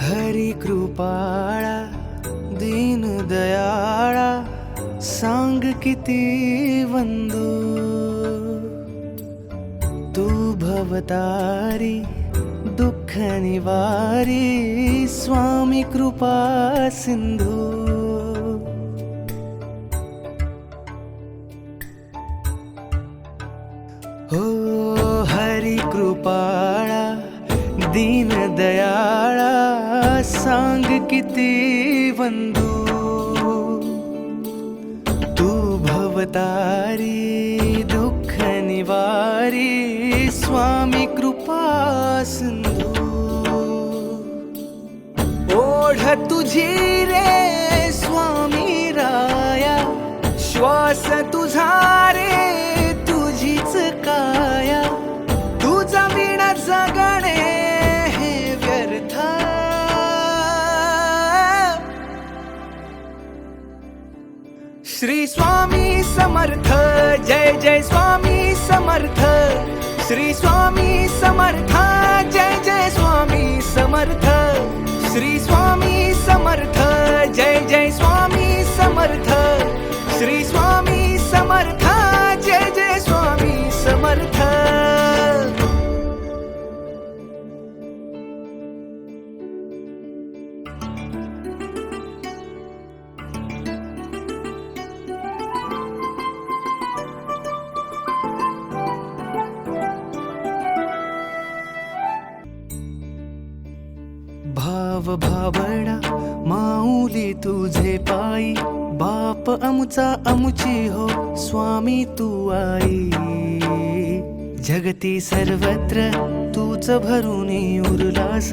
हरी कृपाळा दीन दयाळा सांग किती वंदू तू भवतारी दुःख निवारी स्वामी कृपा सिंधू हो हरी कृपाळा दीन दयाळा सांग किती वंदू तू भवतारी दुःख निवारी स्वामी कृपा सिंधू ओढ तुझी रे स्वामी राया श्वास तुझा रे तुझीच काया तुझा विणा जगणे हे व्यर्थ श्री स्वामी समर्थ जय जय स्वामी समर्थ श्री स्वामी समर्थ जय जय स्वामी समर्थ श्री स्वामी समर्थ जय जय स्वामी समर्थ श्री स्वामी समर्थ जय जय स्वामी समर्थ भाव भावडा माऊली तुझे पायी बाप अमुचा अमुची हो स्वामी तू आई जगती सर्वत्र तूच भरुनी उरलास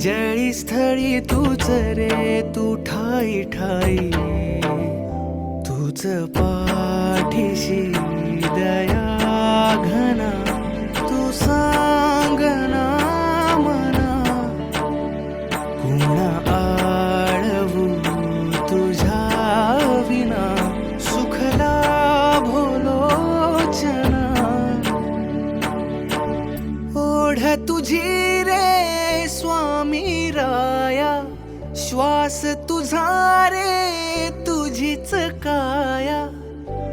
जळी स्थळी तूच रे तू ठाई ठाई तूच पाठीशी दया घना तू सांगना मना कुणा आळवू तुझ्या विना सुखला भोलोचना ओढ तुझी रे स्वामी राया श्वास तुझा रे तुझीच काया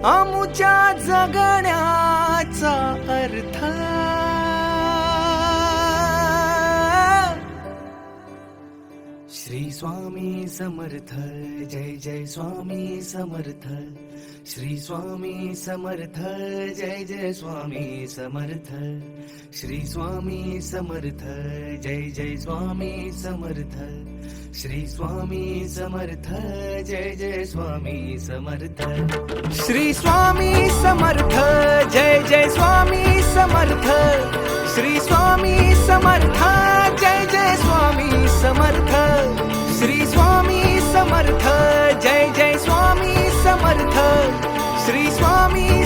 आमुच्या जगण्याचा अर्थ श्री स्वामी समर्थ जय जय स्वामी समर्थ श्री स्वामी समर्थ जय जय स्वामी समर्थ श्री स्वामी समर्थ जय जय स्वामी समर्थ श्री स्वामी समर्थ जय जय स्वामी समर्थ श्री स्वामी समर्थ जय जय स्वामी समर्थ श्री स्वामी समर्थ जय जय स्वामी समर्थ श्री स्वामी समर्थ जय जय स्वामी समर्थ श्री स्वामी